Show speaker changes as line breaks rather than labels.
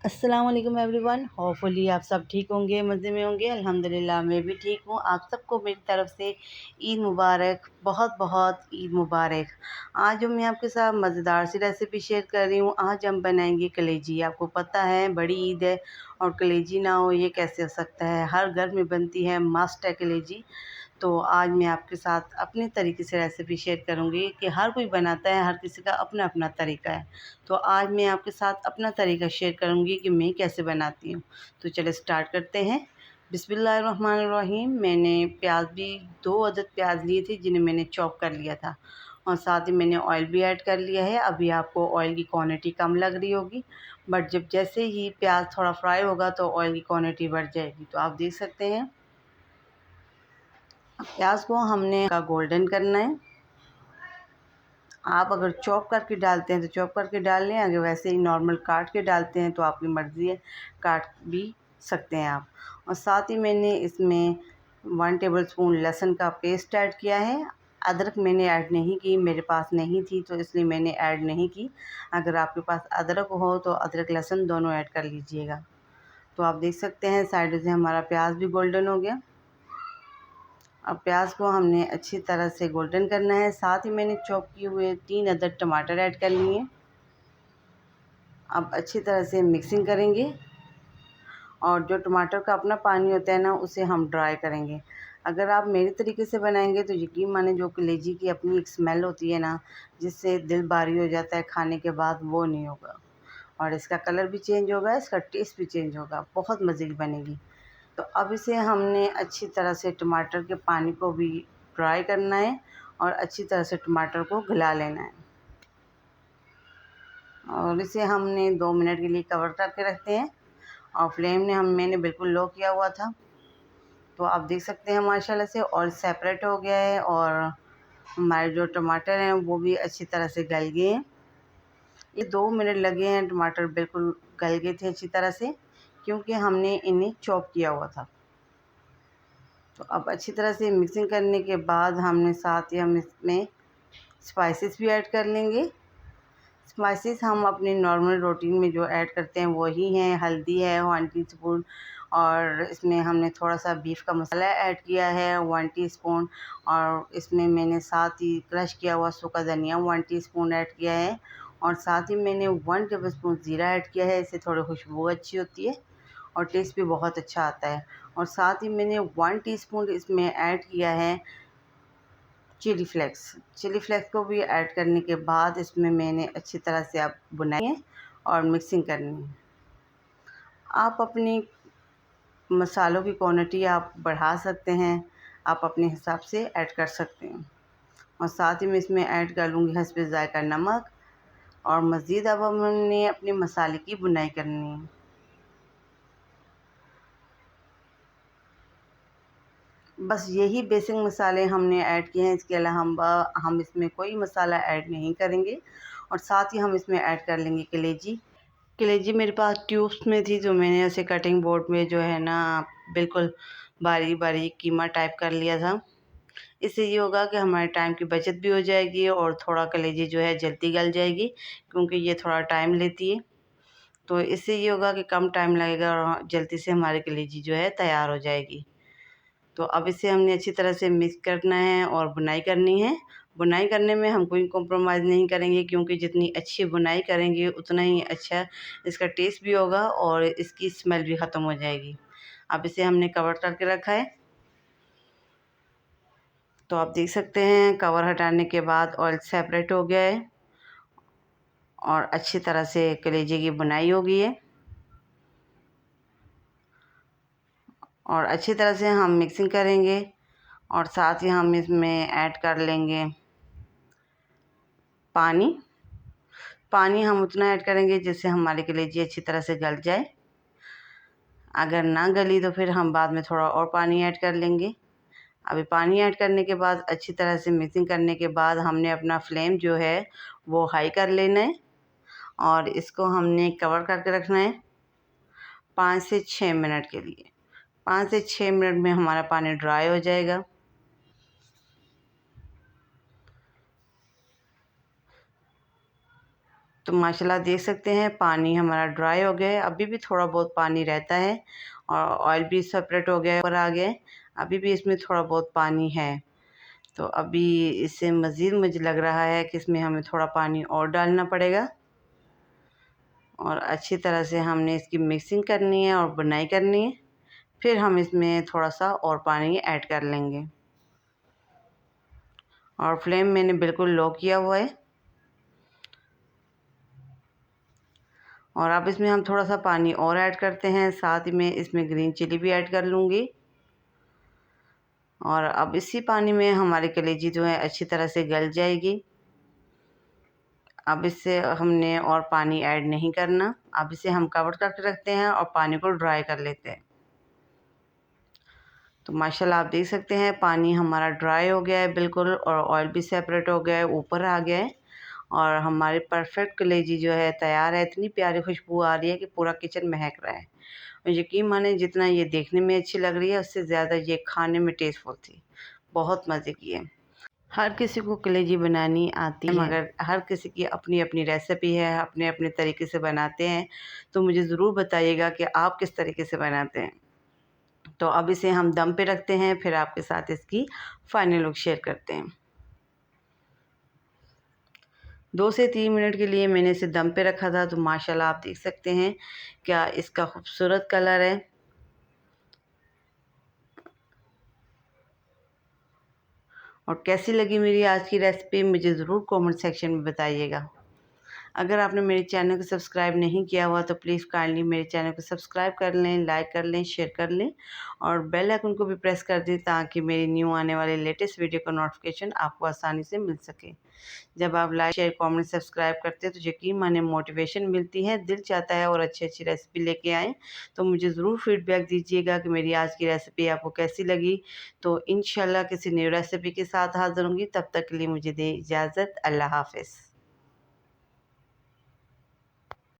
अस्सलाम वालेकुम everyone. Hopefully आप सब ठीक होंगे, मज़े में होंगे। अल्हम्दुलिल्लाह मैं भी ठीक हूँ। आप सबको मेरी तरफ से ईद मुबारक, बहुत बहुत ईद मुबारक। आज मैं आपके साथ मज़ेदार सी रेसिपी शेयर कर रही हूँ। आज हम बनाएंगे कलेजी। आपको पता है बड़ी ईद है और कलेजी ना हो ये कैसे हो सकता है। हर घर में बनती है, मस्ट है कलेजी। तो आज मैं आपके साथ अपने तरीके से रेसिपी शेयर करूंगी कि हर कोई बनाता है, हर किसी का अपना अपना तरीका है। तो आज मैं आपके साथ अपना तरीका शेयर करूंगी कि मैं कैसे बनाती हूँ। तो चले स्टार्ट करते हैं। बिस्मिल्लाहिर्रहमानिर्रहीम। मैंने प्याज भी 2 अदद प्याज लिए थे जिन्हें मैंने चॉप कर लिया था और साथ ही मैंने ऑयल भी ऐड कर लिया है। अभी आपको ऑयल की क्वांटिटी कम लग रही होगी, बट जब जैसे ही प्याज थोड़ा फ्राई होगा तो ऑयल की क्वांटिटी बढ़ जाएगी। तो आप देख सकते हैं प्याज को हमने का गोल्डन करना है। आप अगर चॉप करके डालते हैं तो चॉप करके डाल लें, अगर वैसे ही नॉर्मल काट के डालते हैं तो आपकी मर्ज़ी है, काट भी सकते हैं आप। और साथ ही मैंने इसमें 1 टेबलस्पून लहसुन का पेस्ट ऐड किया है। अदरक मैंने ऐड नहीं की, मेरे पास नहीं थी तो इसलिए मैंने ऐड नहीं की। अगर आपके पास अदरक हो तो अदरक लहसुन दोनों ऐड कर लीजिएगा। तो आप देख सकते हैं साइड से हमारा प्याज भी गोल्डन हो गया। अब प्याज को हमने अच्छी तरह से गोल्डन करना है। साथ ही मैंने चॉप किए हुए 3 अदद टमाटर ऐड कर लिए। अब अच्छी तरह से मिक्सिंग करेंगे और जो टमाटर का अपना पानी होता है ना उसे हम ड्राई करेंगे। अगर आप मेरे तरीके से बनाएंगे तो यकीन माने जो कलेजी की अपनी एक स्मेल होती है ना, जिससे दिल भारी हो जाता है खाने के बाद, वो नहीं होगा। और इसका कलर भी चेंज होगा, इसका टेस्ट भी चेंज होगा, बहुत मज़े की बनेगी। तो अब इसे हमने अच्छी तरह से टमाटर के पानी को भी ड्राई करना है और अच्छी तरह से टमाटर को गला लेना है। और इसे हमने 2 मिनट के लिए कवर करके रखते हैं और फ्लेम ने मैंने बिल्कुल लो किया हुआ था। तो आप देख सकते हैं माशाल्लाह से ऑयल सेपरेट हो गया है और हमारे जो टमाटर हैं वो भी अच्छी तरह से गल गए हैं। ये 2 मिनट लगे हैं, टमाटर बिल्कुल गल गए थे अच्छी तरह से, क्योंकि हमने इन्हें चॉप किया हुआ था। तो अब अच्छी तरह से मिक्सिंग करने के बाद हमने साथ ही हम इसमें स्पाइसेस भी ऐड कर लेंगे। स्पाइसेस हम अपने नॉर्मल रूटीन में जो ऐड करते हैं वही हैं। हल्दी है 1 टीस्पून और इसमें हमने थोड़ा सा बीफ का मसाला ऐड किया है 1 टीस्पून और इसमें मैंने साथ ही क्रश किया हुआ सूखा धनिया 1 टीस्पून ऐड किया है और साथ ही मैंने 1 टेबलस्पून ज़ीरा ऐड किया है। इससे थोड़ी खुशबू अच्छी होती है और टेस्ट भी बहुत अच्छा आता है। और साथ ही मैंने 1 टीस्पून इसमें ऐड किया है चिली फ्लेक्स। चिली फ्लेक्स को भी ऐड करने के बाद इसमें मैंने अच्छी तरह से आप भुनाई है और मिक्सिंग करनी है। आप अपनी मसालों की क्वांटिटी आप बढ़ा सकते हैं, आप अपने हिसाब से ऐड कर सकते हैं। और साथ ही मैं इसमें ऐड कर लूँगी हस्बे ज़ायक़ा नमक। और मज़ीद अब हमने अपने मसाले की भुनाई करनी है। बस यही बेसिक मसाले हमने ऐड किए हैं, इसके अलावा हम इसमें कोई मसाला ऐड नहीं करेंगे। और साथ ही हम इसमें ऐड कर लेंगे कलेजी। कलेजी मेरे पास ट्यूब्स में थी, जो मैंने ऐसे कटिंग बोर्ड में जो है ना बिल्कुल बारीक बारीक कीमा टाइप कर लिया था। इससे ये होगा कि हमारे टाइम की बचत भी हो जाएगी और थोड़ा कलेजी जो है जल्दी गल जाएगी, क्योंकि ये थोड़ा टाइम लेती है। तो इससे ये होगा कि कम टाइम लगेगा और जल्दी से हमारी कलेजी जो है तैयार हो जाएगी। तो अब इसे हमने अच्छी तरह से मिक्स करना है और बुनाई करनी है। बुनाई करने में हम कोई कॉम्प्रोमाइज़ नहीं करेंगे, क्योंकि जितनी अच्छी बुनाई करेंगे उतना ही अच्छा इसका टेस्ट भी होगा और इसकी स्मेल भी ख़त्म हो जाएगी। अब इसे हमने कवर करके रखा है। तो आप देख सकते हैं कवर हटाने के बाद ऑयल सेपरेट हो गया है और अच्छी तरह से कलेजे की बुनाई हो गई है। और अच्छी तरह से हम मिक्सिंग करेंगे और साथ ही हम इसमें ऐड कर लेंगे पानी। पानी हम उतना ऐड करेंगे जिससे हमारी कलेजी अच्छी तरह से गल जाए। अगर ना गली तो फिर हम बाद में थोड़ा और पानी ऐड कर लेंगे। अभी पानी ऐड करने के बाद अच्छी तरह से मिक्सिंग करने के बाद हमने अपना फ्लेम जो है वो हाई कर लेना है और इसको हमने कवर करके रखना है 5 से 6 मिनट के लिए। 5 से 6 मिनट में हमारा पानी ड्राई हो जाएगा। तो माशाल्लाह देख सकते हैं पानी हमारा ड्राई हो गया है। अभी भी थोड़ा बहुत पानी रहता है और ऑयल भी सेपरेट हो गया है, ऊपर आ गया है। अभी भी इसमें थोड़ा बहुत पानी है। तो अभी इससे मज़ीद मुझे लग रहा है कि इसमें हमें थोड़ा पानी और डालना पड़ेगा और अच्छी तरह से हमने इसकी मिक्सिंग करनी है और बुनाई करनी है। फिर हम इसमें थोड़ा सा और पानी ऐड कर लेंगे और फ्लेम मैंने बिल्कुल लो किया हुआ है। और अब इसमें हम थोड़ा सा पानी और ऐड करते हैं, साथ ही में इसमें ग्रीन चिली भी ऐड कर लूँगी। और अब इसी पानी में हमारी कलेजी जो है अच्छी तरह से गल जाएगी। अब इससे हमने और पानी ऐड नहीं करना। अब इसे हम कवर करके रखते हैं और पानी को ड्राई कर लेते हैं। तो माशाल्लाह आप देख सकते हैं पानी हमारा ड्राई हो गया है बिल्कुल और ऑयल भी सेपरेट हो गया है, ऊपर आ गया है और हमारी परफेक्ट कलेजी जो है तैयार है। इतनी प्यारी खुशबू आ रही है कि पूरा किचन महक रहा है। और यकीन माने जितना ये देखने में अच्छी लग रही है उससे ज़्यादा ये खाने में टेस्टफुल थी। बहुत मज़े की है। हर किसी को कलेजी बनानी आती है मगर हर किसी की अपनी अपनी रेसिपी है, अपने अपने तरीके से बनाते हैं। तो मुझे ज़रूर बताइएगा कि आप किस तरीके से बनाते हैं। तो अब इसे हम दम पे रखते हैं, फिर आपके साथ इसकी फाइनल लुक शेयर करते हैं। 2 से 3 मिनट के लिए मैंने इसे दम पे रखा था। तो माशाल्लाह आप देख सकते हैं क्या इसका खूबसूरत कलर है। और कैसी लगी मेरी आज की रेसिपी मुझे ज़रूर कमेंट सेक्शन में बताइएगा। अगर आपने मेरे चैनल को सब्सक्राइब नहीं किया हुआ तो प्लीज़ काइंडली मेरे चैनल को सब्सक्राइब कर लें, लाइक कर लें, शेयर कर लें और बेल आइकन को भी प्रेस कर दें ताकि मेरी न्यू आने वाले लेटेस्ट वीडियो का नोटिफिकेशन आपको आसानी से मिल सके। जब आप लाइक, शेयर, कमेंट, सब्सक्राइब करते हैं तो यकीन माने मोटिवेशन मिलती है, दिल चाहता है और अच्छी अच्छी रेसिपी लेके आएँ। तो मुझे ज़रूर फीडबैक दीजिएगा कि मेरी आज की रेसिपी आपको कैसी लगी। तो इंशाल्लाह किसी न्यू रेसिपी के साथ हाज़िर होंगी, तब तक के लिए मुझे दें इजाज़त। अल्लाह हाफ़िज़।